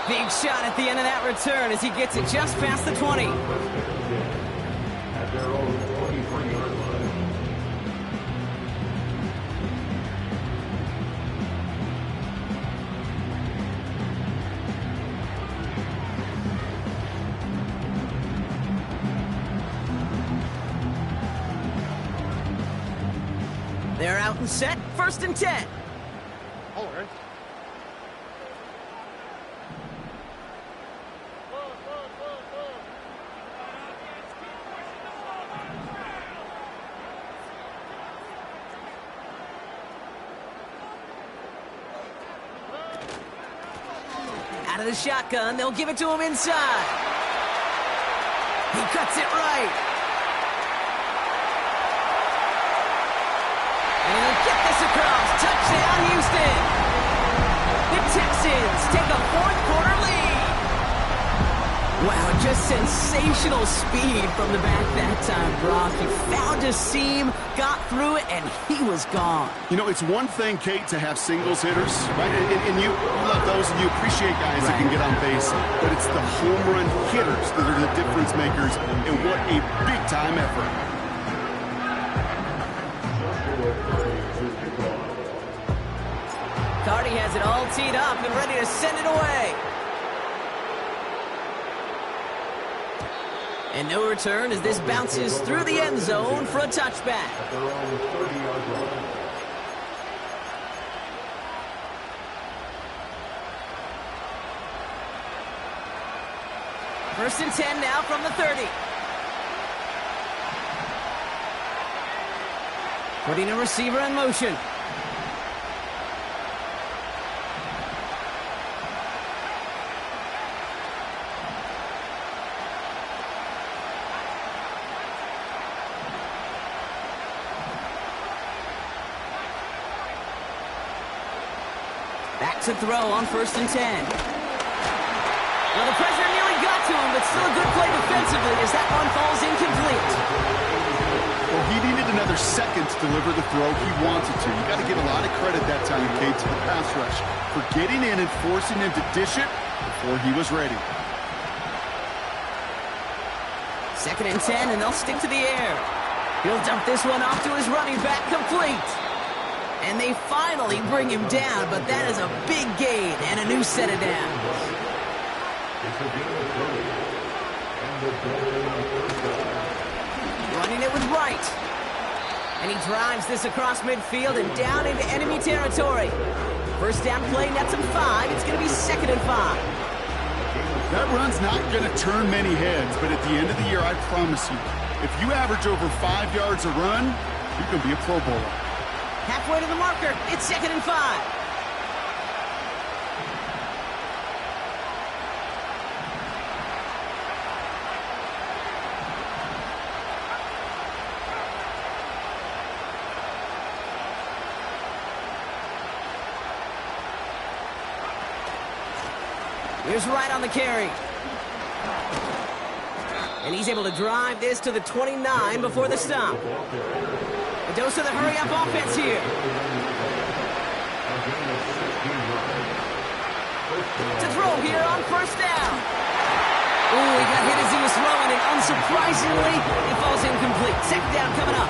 Big shot at the end of that return as he gets it just past the 20.
At their own 23-yard line.
They're out and set. First and 10.
Hold it.
Out of the shotgun, they'll give it to him inside. He cuts it right. And he'll get this across. Touchdown, Houston. take a fourth-quarter lead. Wow, just sensational speed from the back that time, Brock. He found a seam, got through it, and he was gone.
You know, it's one thing, Kate, to have singles hitters, right? And you love those, and you appreciate guys that can get on base. But it's the home run hitters that are the difference makers, and what a big-time effort.
Cardi has it all teed up and ready to send it away. And no return as this bounces through the end zone for a touchback. First and 10 now from the 30. Putting a receiver in motion. Back to throw on first and 10. Well, the pressure nearly got to him, but still a good play defensively as that one falls incomplete.
Well, he needed another second to deliver the throw he wanted to. You got to give a lot of credit that time, Kate, to the pass rush for getting in and forcing him to dish it before he was ready.
Second and 10, and they'll stick to the air. He'll dump this one off to his running back, complete. And they finally bring him down, but that is a big gain and a new set of downs. Running it with Wright. And he drives this across midfield and down into enemy territory. First down play, nets him 5. It's going to be second and 5.
That run's not going to turn many heads, but at the end of the year, I promise you, if you average over 5 yards a run, you can be a Pro Bowler.
Halfway to the marker, it's second and 5. Here's Wright on the carry. And he's able to drive this to the 29 before the stop. A dose of the hurry-up offense here. To throw here on first down. Ooh, he got hit as he was throwing, and unsurprisingly, he falls incomplete. Second down coming up.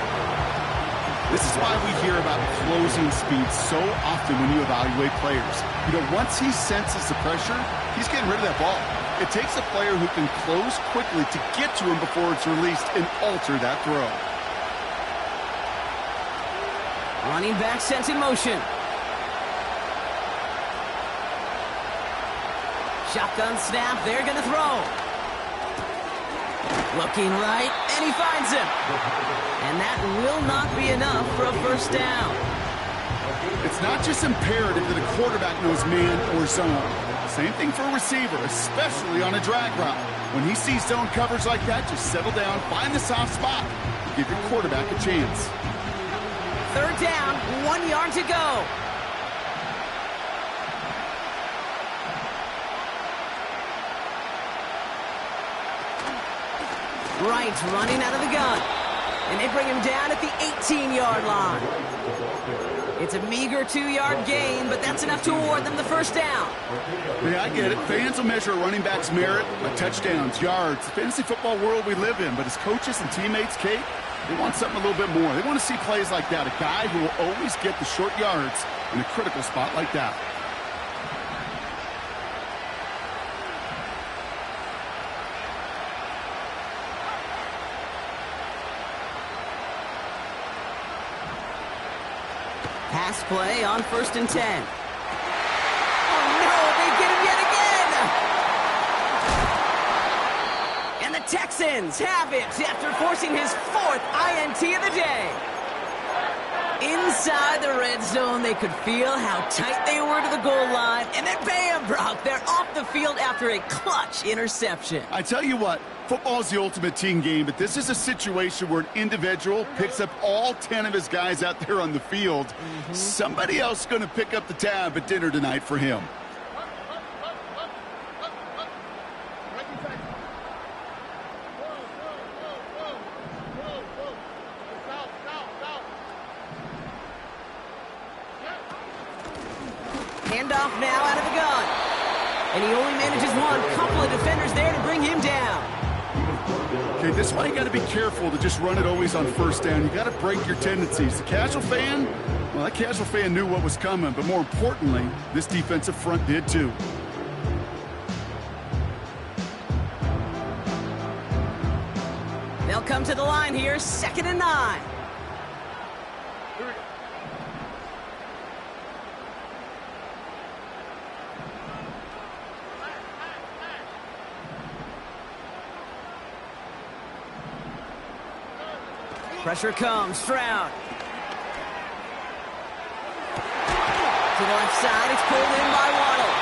This is why we hear about closing speed so often when you evaluate players. You know, once he senses the pressure, he's getting rid of that ball. It takes a player who can close quickly to get to him before it's released and alter that throw.
Running back sent in motion. Shotgun snap, they're going to throw. Looking right, and he finds him. And that will not be enough for a first down.
It's not just imperative that a quarterback knows man or zone. Same thing for a receiver, especially on a drag route. When he sees zone coverage like that, just settle down, find the soft spot, and give your quarterback a chance.
Third down, 1 yard to go. Wright running out of the gun. And they bring him down at the 18-yard line. It's a meager 2-yard gain, but that's enough to award them the first down.
Yeah, I get it. Fans will measure a running back's merit by touchdowns, yards, the fantasy football world we live in. But as coaches and teammates, Kate, they want something a little bit more. They want to see plays like that, a guy who will always get the short yards in a critical spot like that.
Pass play on first and 10. Oh, no, they get him yet again! And the Texans have it after forcing his 4th INT of the day. Inside the red zone, they could feel how tight they were to the goal line. And then bam, Brock, they're off the field after a clutch interception.
I tell you what, football is the ultimate team game, but this is a situation where an individual picks up all 10 of his guys out there on the field. Somebody else is going to pick up the tab at dinner tonight for him.
now out of the gun. And he only manages one. Couple of defenders there to bring him down.
Okay, this is why you got to be careful to just run it always on first down. You got to break your tendencies. The casual fan, well, that casual fan knew what was coming, but more importantly, this defensive front did too.
They'll come to the line here, 2nd and 9. Pressure comes, Stroud. To the left side, it's pulled in by Waddle.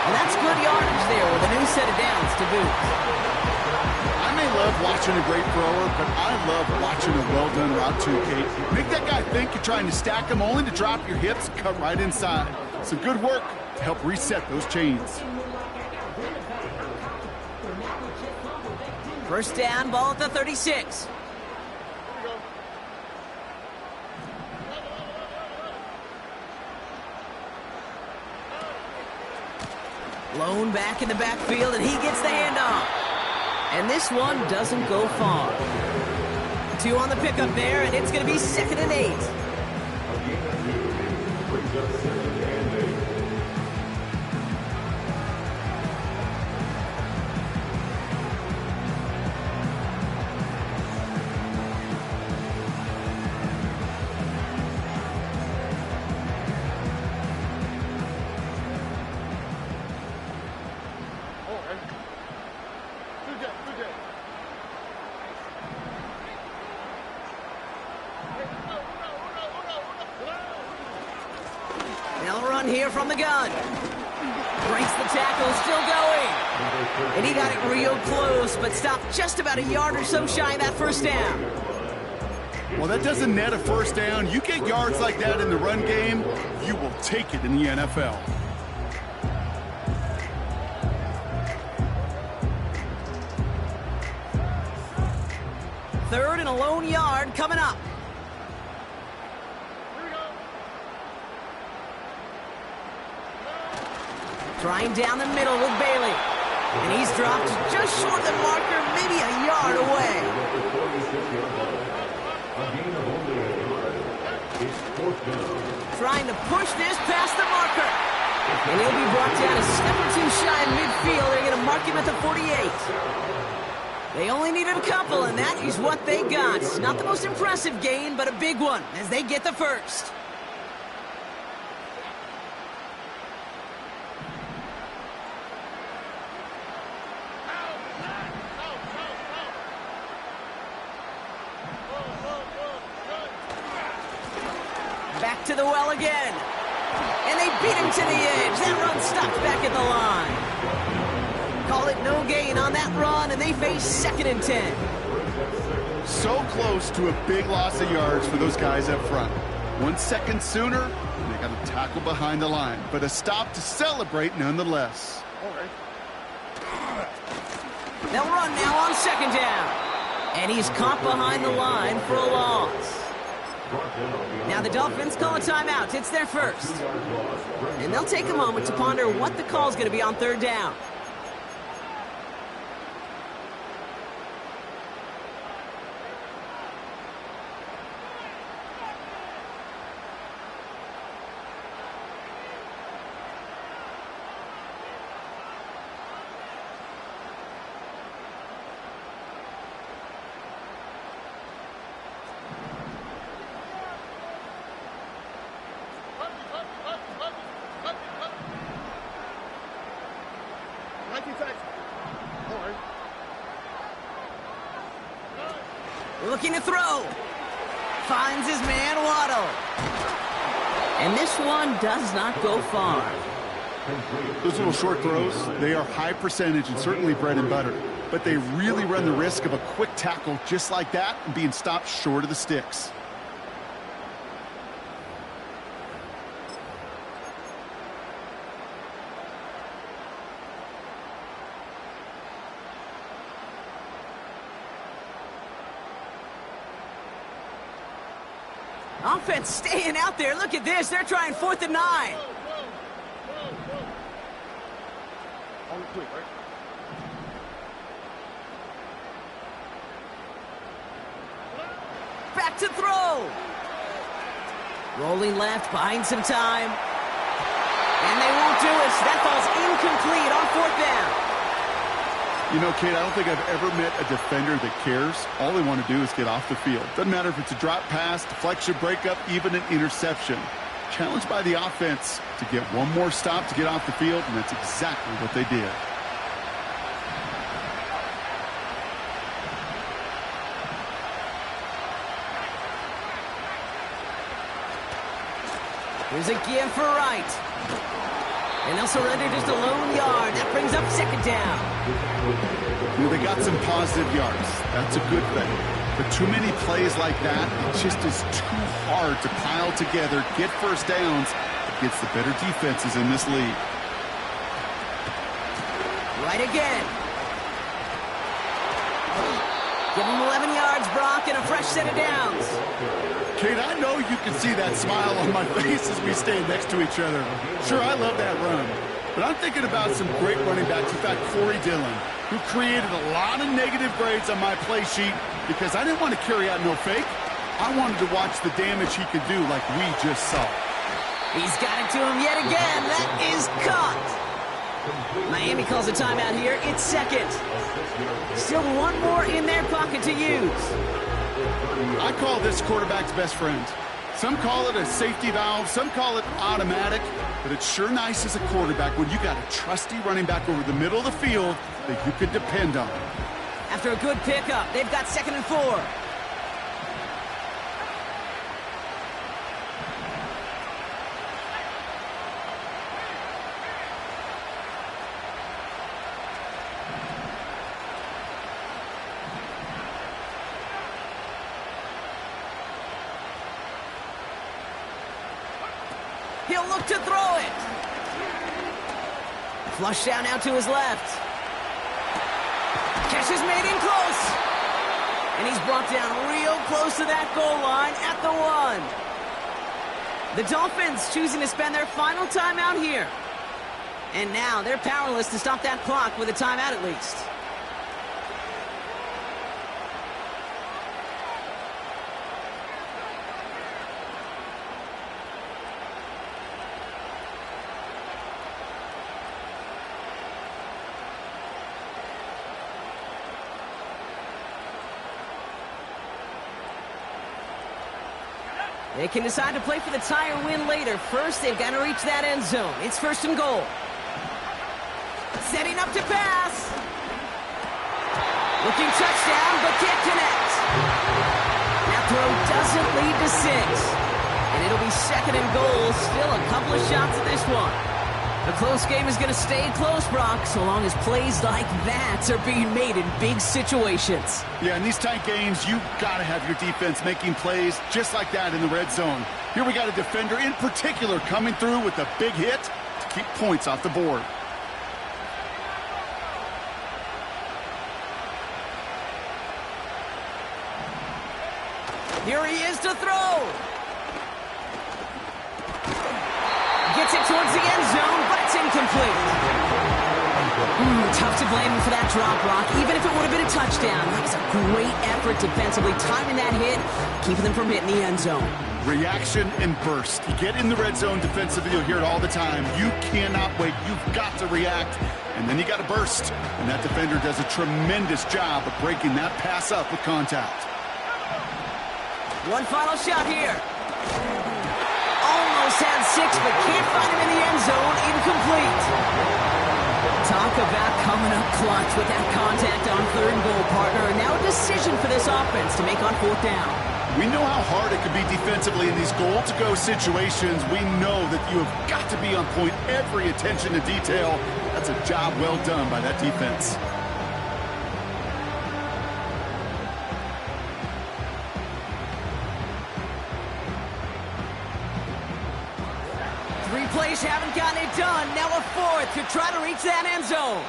And that's good yardage there with a new set of downs to boot.
I may love watching a great thrower, but I love watching a well-done route too, Kate. Make that guy think you're trying to stack him only to drop your hips and cut right inside. Some good work to help reset those chains.
First down, ball at the 36. Lone back in the backfield, and he gets the handoff. And this one doesn't go far. 2 on the pickup there, and it's going to be 2nd and 8. They'll run here from the gun. Breaks the tackle, still going. And he got it real close, but stopped just about a yard or so shy of that first down.
Well, that doesn't net a first down. You get yards like that in the run game, you will take it in the NFL.
Third and a lone yard coming up. Trying down the middle with Bailey. And he's dropped just short of the marker, maybe a yard away. Trying to push this past the marker. And he'll be brought down a step or two shy in midfield. They're going to mark him at the 48. They only needed a couple, and that is what they got. Not the most impressive gain, but a big one as they get the first. Back to the well again. And they beat him to the edge. That run stopped back at the line. Call it no gain on that run, and they face 2nd and 10.
So close to a big loss of yards for those guys up front. 1 second sooner, and they got a tackle behind the line. But a stop to celebrate nonetheless.
They'll run now on 2nd down. And he's caught behind the line for a loss. Now the Dolphins call a timeout. It's their first. And they'll take a moment to ponder what the call is going to be on 3rd down. Looking to throw. Finds his man, Waddle. And this one does not go far.
Those little short throws, they are high percentage and certainly bread and butter. But they really run the risk of a quick tackle just like that and being stopped short of the sticks.
Offense staying out there. Look at this. They're trying 4th and 9.
quick, right?
Back to throw. Rolling left, buying some time. And they won't do it. That ball's incomplete on 4th down.
You know, Kate, I don't think I've ever met a defender that cares. All they want to do is get off the field. Doesn't matter if it's a drop pass, deflection, breakup, even an interception. Challenged by the offense to get one more stop to get off the field, and that's exactly what they did.
Here's a give for Wright. And they'll surrender just a lone yard. That brings up 2nd down.
You know, they got some positive yards. That's a good thing. But too many plays like that, it just is too hard to pile together, get first downs against the better defenses in this league.
Right again. Give him 11 yards, Brock, and a fresh set of downs.
Kate, I know you can see that smile on my face as we stand next to each other. Sure, I love that run. But I'm thinking about some great running backs. In fact, Corey Dillon, who created a lot of negative grades on my play sheet because I didn't want to carry out no fake. I wanted to watch the damage he could do like we just saw.
He's got it to him yet again. That is caught. Miami calls a timeout here. It's 2nd. Still one more in their pocket to use.
I call this quarterback's best friend. Some call it a safety valve, some call it automatic, but it's sure nice as a quarterback when you got a trusty running back over the middle of the field that you can depend on.
After a good pickup, they've got 2nd and 4. He'll look to throw it. Flush down out to his left. Catch is made in close. And he's brought down real close to that goal line at the 1. The Dolphins choosing to spend their final timeout here. And now they're powerless to stop that clock with a timeout at least. They can decide to play for the tie or win later. First, they've got to reach that end zone. It's 1st and goal. Setting up to pass. Looking touchdown, but can't connect. That throw doesn't lead to 6. And it'll be 2nd and goal. Still a couple of shots at this one. The close game is going to stay close, Brock, so long as plays like that are being made in big situations.
Yeah, in these tight games, you got to have your defense making plays just like that in the red zone. Here we got a defender in particular coming through with a big hit to keep points off the board.
Here he is to throw. Gets it towards the end zone, but it's incomplete. Tough to blame him for that drop, Brock. Even if it would have been a touchdown, that was a great effort defensively, timing that hit, keeping them from hitting the end zone.
Reaction and burst. You get in the red zone defensively, you'll hear it all the time. You cannot wait. You've got to react, and then you got to burst. And that defender does a tremendous job of breaking that pass up with contact.
One final shot here. Almost had 6, but can't find him in the end zone. Incomplete. Talk about coming up clutch with that contact on 3rd and goal, partner. And now a decision for this offense to make on 4th down.
We know how hard it can be defensively in these goal-to-go situations. We know that you have got to be on point, every attention to detail. That's a job well done by that defense.
Plays haven't gotten it done. Now a 4th to try to reach that end zone.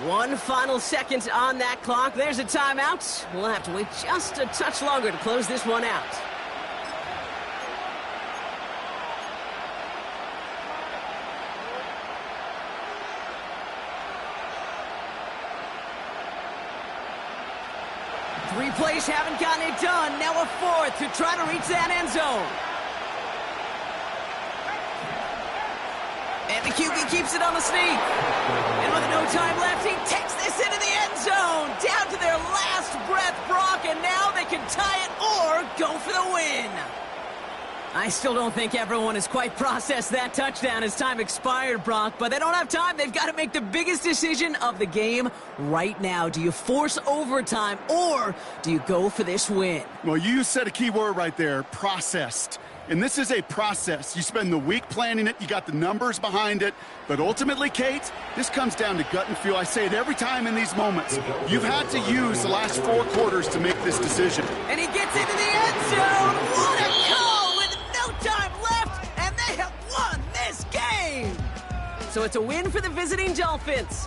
One final second on that clock. There's a timeout. We'll have to wait just a touch longer to close this one out. 3 plays haven't gotten it done. Now a 4th to try to reach that end zone. And the QB keeps it on the sneak. And with no time left, he takes this into the end zone. Down to their last breath, Brock, and now they can tie it or go for the win. I still don't think everyone has quite processed that touchdown as time expired, Brock, but they don't have time. They've got to make the biggest decision of the game right now. Do you force overtime or do you go for this win?
Well, you said a key word right there, processed. And this is a process. You spend the week planning it, you got the numbers behind it, but ultimately, Kate, this comes down to gut and feel. I say it every time in these moments. You've had to use the last 4 quarters to make this decision.
And he gets into the end zone. What a call with no time left, and they have won this game. So it's a win for the visiting Dolphins.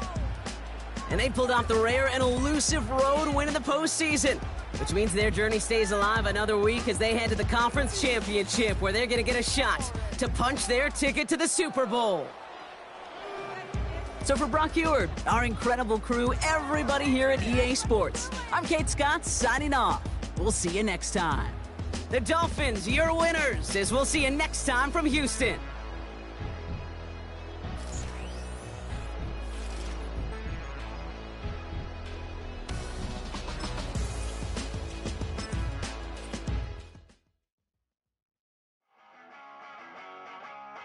And they pulled off the rare and elusive road win in the postseason, which means their journey stays alive another week as they head to the conference championship, where they're going to get a shot to punch their ticket to the Super Bowl. So for Brock Eward, our incredible crew, everybody here at EA Sports, I'm Kate Scott signing off. We'll see you next time. The Dolphins, your winners, as we'll see you next time from Houston.